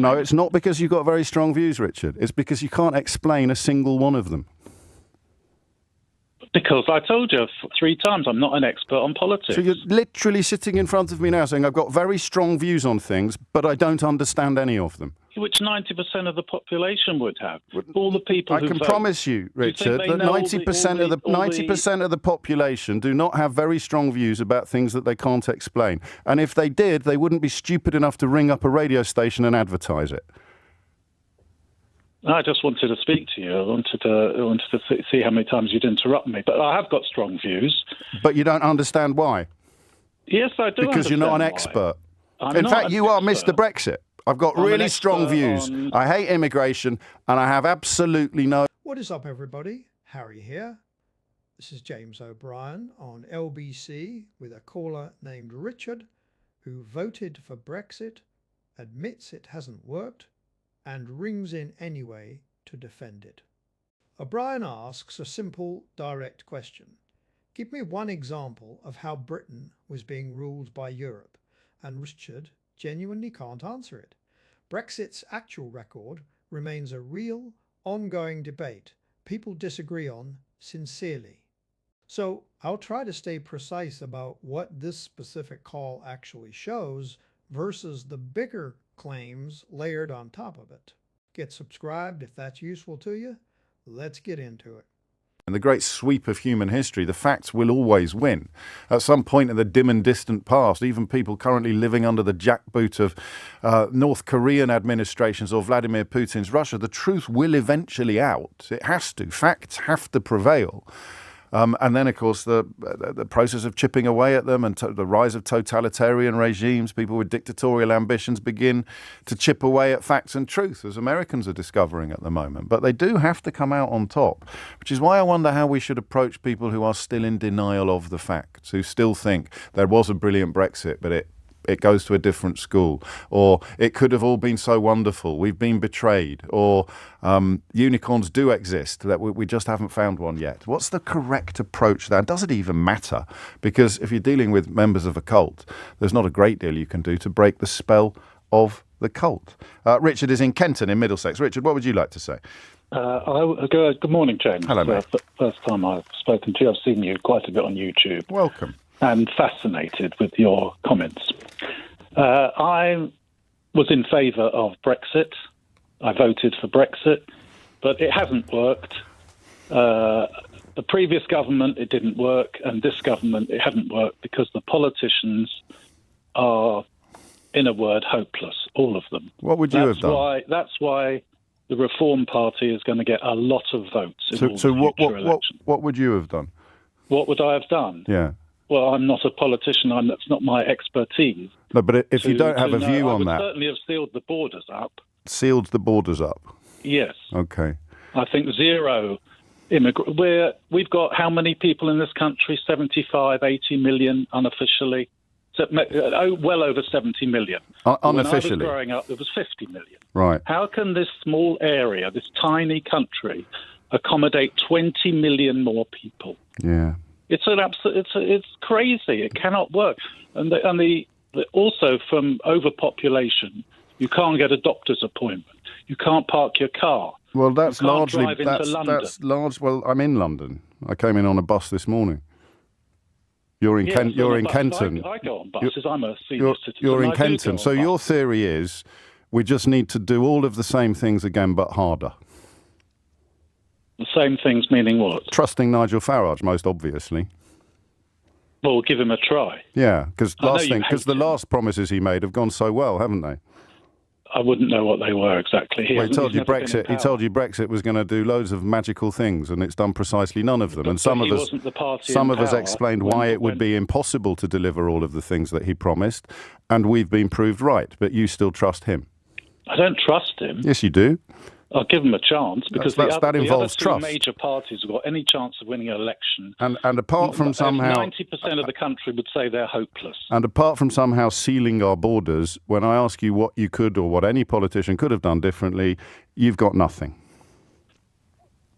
No, it's not because you've got very strong views, Richard. It's because you can't explain a single one of them. Because I told you 3 times I'm not an expert on politics. So you're literally sitting in front of me now saying I've got very strong views on things, but I don't understand any of them. Which 90% of the population would have. All the people I who can vote. promise you, Richard, that 90% of the population do not have very strong views about things that they can't explain. And if they did, they wouldn't be stupid enough to ring up a radio station and advertise it. I just wanted to speak to you. I wanted to see how many times you'd interrupt me. But I have got strong views. But you don't understand why? Yes, I do. Because you're not an expert. In fact, you are Mr. Brexit. I've got really strong views. I hate immigration, and I have absolutely no... What is up, everybody? Harry here. This is James O'Brien on LBC with a caller named Richard, who voted for Brexit, admits it hasn't worked, and rings in anyway to defend it. O'Brien asks a simple, direct question. Give me one example of how Britain was being ruled by Europe, and Richard genuinely can't answer it. Brexit's actual record remains a real, ongoing debate people disagree on sincerely. So I'll try to stay precise about what this specific call actually shows versus the bigger claims layered on top of it. Get subscribed if that's useful to you. Let's get into it. In the great sweep of human history, the facts will always win. At some point in the dim and distant past, even people currently living under the jackboot of North Korean administrations or Vladimir Putin's Russia, the truth will eventually out. It has to. Facts have to prevail. And then, of course, the process of chipping away at them and the rise of totalitarian regimes, people with dictatorial ambitions begin to chip away at facts and truth, as Americans are discovering at the moment. But they do have to come out on top, which is why I wonder how we should approach people who are still in denial of the facts, who still think there was a brilliant Brexit, but it goes to a different school, or it could have all been so wonderful, we've been betrayed, or unicorns do exist, that we just haven't found one yet. What's the correct approach to that? Does it even matter? Because if you're dealing with members of a cult, there's not a great deal you can do to break the spell of the cult. Richard is in Kenton in Middlesex. Richard, what would you like to say? Good morning, James. Hello, mate. First time I've spoken to you. I've seen you quite a bit on YouTube. Welcome. And fascinated with your comments. I was in favour of Brexit. I voted for Brexit, but it hasn't worked. The previous government, it didn't work, and this government, it hadn't worked because the politicians are, in a word, hopeless, all of them. What would you have done? That's why the Reform Party is going to get a lot of votes in all the future elections. What would you have done? What would I have done? Yeah. Well, I'm not a politician. That's not my expertise. No, but if you don't have a view on that... I would certainly have sealed the borders up. Sealed the borders up? Yes. Okay. I think zero immigrants. We've got how many people in this country? 75, 80 million unofficially. Well over 70 million. Unofficially? When I was growing up, there was 50 million. Right. How can this small area, this tiny country, accommodate 20 million more people? Yeah. It's crazy. It cannot work. And also from overpopulation, you can't get a doctor's appointment. You can't park your car. Well, that's largely that's large. Well, I'm in London. I came in on a bus this morning. You're in Kenton. I go on buses. I'm a senior citizen. You're in Kenton. So your theory is we just need to do all of the same things again, but harder. The same things meaning what? Trusting Nigel Farage, most obviously. Well, give him a try. Yeah, because the last promises he made have gone so well, haven't they? I wouldn't know what they were exactly. He told you Brexit was going to do loads of magical things, and it's done precisely none of them. But and some of us explained why it would be impossible to deliver all of the things that he promised, and we've been proved right. But you still trust him? I don't trust him. Yes, you do. I'll give them a chance because that involves the other two trust. major parties have got any chance of winning an election. And apart from somehow 90% of the country would say they're hopeless. And apart from somehow sealing our borders, when I ask you what you could or what any politician could have done differently, you've got nothing.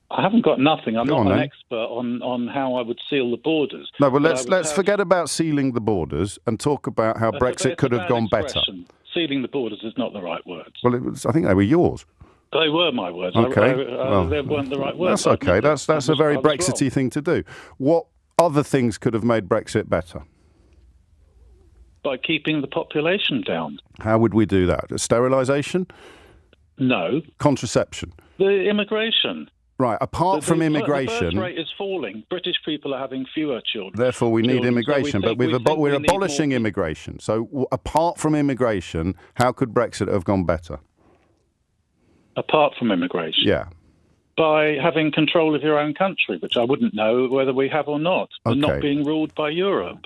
I haven't got nothing. I'm not an expert on how I would seal the borders. No, but let's forget about sealing the borders and talk about how Brexit could have gone better. Sealing the borders is not the right words. Well, I think they were yours. They were my words. Okay. They weren't the right words. That's okay. That's a very I was Brexity wrong. thing to do. What other things could have made Brexit better? By keeping the population down. How would we do that? Sterilisation? No. Contraception? The immigration. Right. Apart from The immigration, birth rate is falling. British people are having fewer children. therefore we need immigration. So but we think we're we need abolishing more immigration. So apart from immigration, how could Brexit have gone better? apart from immigration. Yeah. By having control of your own country, which I wouldn't know whether we have or not, and not Okay. being ruled by Europe.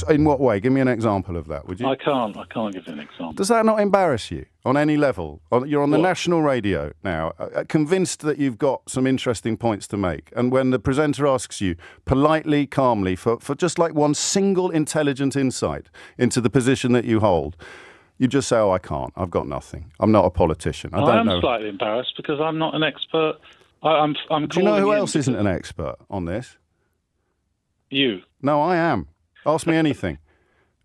In what way? Give me an example of that, would you? I can't give you an example. Does that not embarrass you on any level? You're on the What? national radio now, convinced that you've got some interesting points to make. And when the presenter asks you politely, calmly, for just like one single intelligent insight into the position that you hold, you just say, oh, I can't. I've got nothing. I'm not a politician. I don't know. am slightly embarrassed because I'm not an expert. I'm Do you know who calling in else isn't an expert on this? You. No, I am. Ask me anything.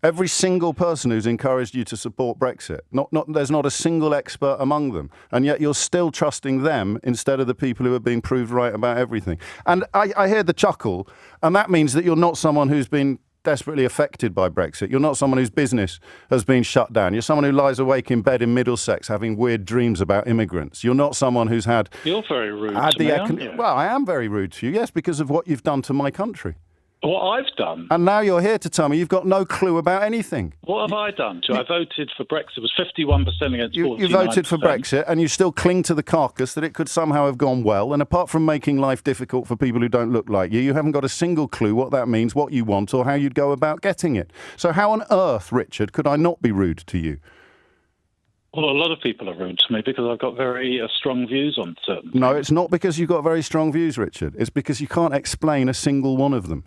Every single person who's encouraged you to support Brexit, there's not a single expert among them. And yet you're still trusting them instead of the people who are being proved right about everything. And I hear the chuckle, and that means that you're not someone who's been desperately affected by Brexit. You're not someone whose business has been shut down. You're someone who lies awake in bed in Middlesex having weird dreams about immigrants. You're not someone who's had... You're very rude to me, aren't you? Well, I am very rude to you, yes, because of what you've done to my country. What I've done. And now you're here to tell me you've got no clue about anything. What have I done? I voted for Brexit. It was 51% against 49%. You voted for Brexit and you still cling to the carcass that it could somehow have gone well. And apart from making life difficult for people who don't look like you haven't got a single clue what that means, what you want, or how you'd go about getting it. So how on earth, Richard, could I not be rude to you? Well, a lot of people are rude to me because I've got very strong views on certain No, things. it's not because you've got very strong views, Richard. It's because you can't explain a single one of them.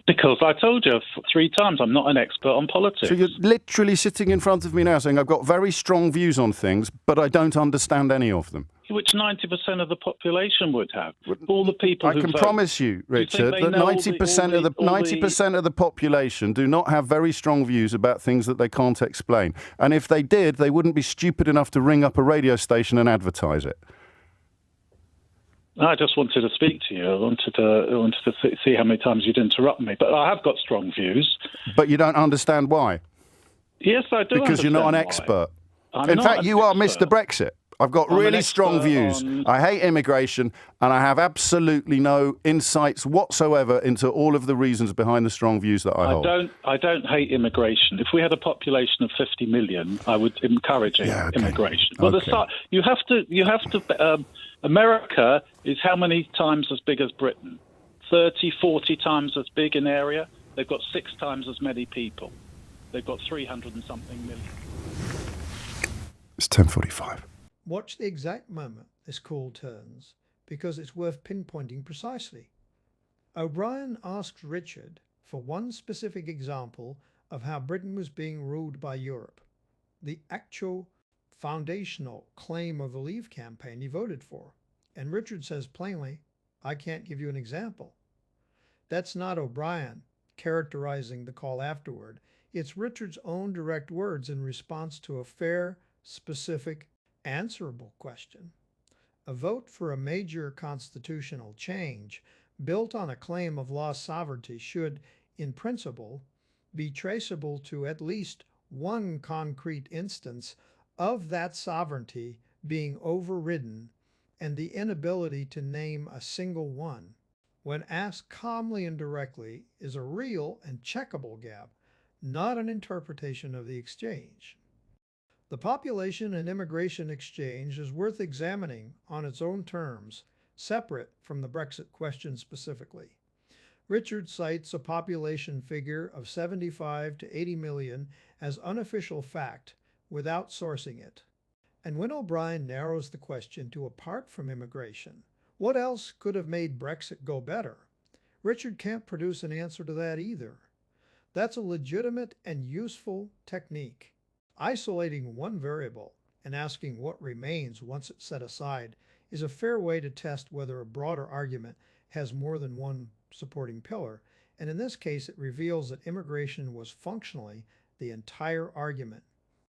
Because I told you 3 times I'm not an expert on politics. So you're literally sitting in front of me now saying I've got very strong views on things, but I don't understand any of them. Which 90% of the population would have. All the people who I can vote. promise you, Richard, they that know 90% of the population do not have very strong views about things that they can't explain. And if they did, they wouldn't be stupid enough to ring up a radio station and advertise it. I just wanted to speak to you. I wanted to see how many times you'd interrupt me. But I have got strong views. But you don't understand why. Yes, I do. Because you're not an understand why. expert. I'm In not fact, an you are expert. Mr. Brexit. I've got I'm really an strong expert views. on- I hate immigration, and I have absolutely no insights whatsoever into all of the reasons behind the strong views that I hold. I don't hate immigration. If we had a population of 50 million, I would encourage immigration. But Okay. you have to. America is how many times as big as Britain? 30, 40 times as big in area. They've got 6 times as many people. They've got 300 and something million. It's 10:45. Watch the exact moment this call turns, because it's worth pinpointing precisely. O'Brien asks Richard for one specific example of how Britain was being ruled by Europe, the actual foundational claim of the Leave campaign he voted for. And Richard says plainly, I can't give you an example. That's not O'Brien characterizing the call afterward. It's Richard's own direct words in response to a fair, specific, answerable question. A vote for a major constitutional change built on a claim of lost sovereignty should, in principle, be traceable to at least one concrete instance of that sovereignty being overridden and the inability to name a single one, when asked calmly and directly, is a real and checkable gap, not an interpretation of the exchange. The population and immigration exchange is worth examining on its own terms, separate from the Brexit question specifically. Richard cites a population figure of 75 to 80 million as unofficial fact without sourcing it. And when O'Brien narrows the question to apart from immigration, what else could have made Brexit go better? Richard can't produce an answer to that either. That's a legitimate and useful technique. Isolating one variable and asking what remains once it's set aside is a fair way to test whether a broader argument has more than one supporting pillar, and in this case it reveals that immigration was functionally the entire argument,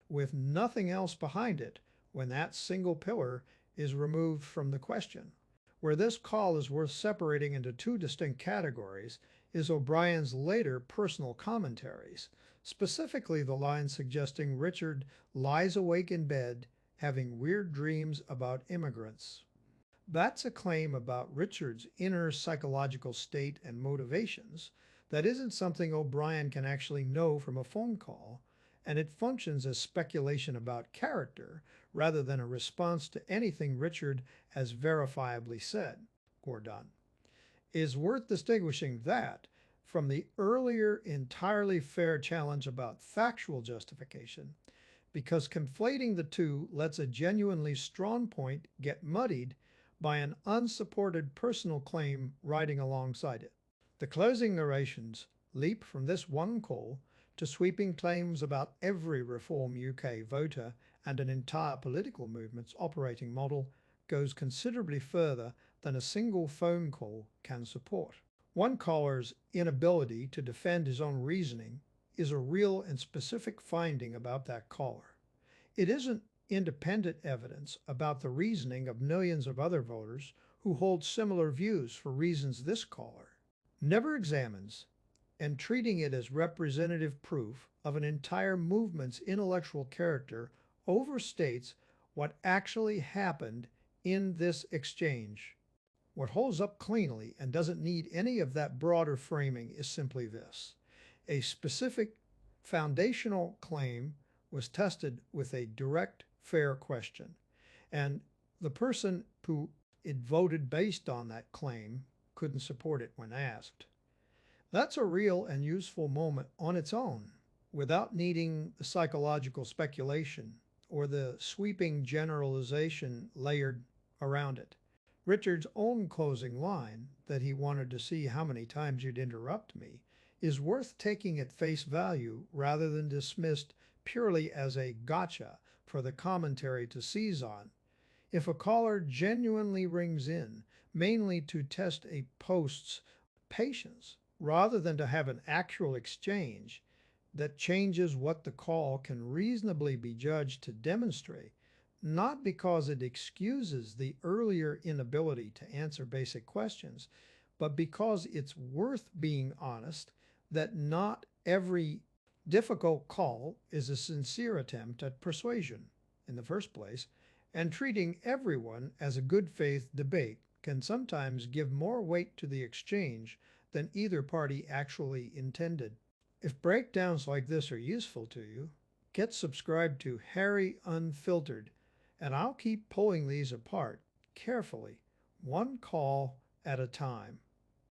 with nothing else behind it when that single pillar is removed from the question. Where this call is worth separating into two distinct categories is O'Brien's later personal commentaries, specifically the line suggesting Richard lies awake in bed having weird dreams about immigrants. That's a claim about Richard's inner psychological state and motivations that isn't something O'Brien can actually know from a phone call, and it functions as speculation about character rather than a response to anything Richard has verifiably said or done. It is worth distinguishing that from the earlier entirely fair challenge about factual justification, because conflating the two lets a genuinely strong point get muddied by an unsupported personal claim riding alongside it. The closing narrations leap from this one call to sweeping claims about every Reform UK voter, and an entire political movement's operating model goes considerably further than a single phone call can support. One caller's inability to defend his own reasoning is a real and specific finding about that caller. It isn't independent evidence about the reasoning of millions of other voters who hold similar views for reasons this caller never examines, and treating it as representative proof of an entire movement's intellectual character overstates what actually happened in this exchange. What holds up cleanly and doesn't need any of that broader framing is simply this: a specific foundational claim was tested with a direct, fair question, and the person who it voted based on that claim couldn't support it when asked. That's a real and useful moment on its own, without needing the psychological speculation or the sweeping generalization layered around it. Richard's own closing line, that he wanted to see how many times you'd interrupt me, is worth taking at face value rather than dismissed purely as a gotcha for the commentary to seize on. If a caller genuinely rings in, mainly to test a post's patience, rather than to have an actual exchange that changes what the call can reasonably be judged to demonstrate, not because it excuses the earlier inability to answer basic questions, but because it's worth being honest that not every difficult call is a sincere attempt at persuasion in the first place, and treating everyone as a good faith debate can sometimes give more weight to the exchange than either party actually intended. If breakdowns like this are useful to you, get subscribed to Harry Unfiltered, and I'll keep pulling these apart carefully, one call at a time.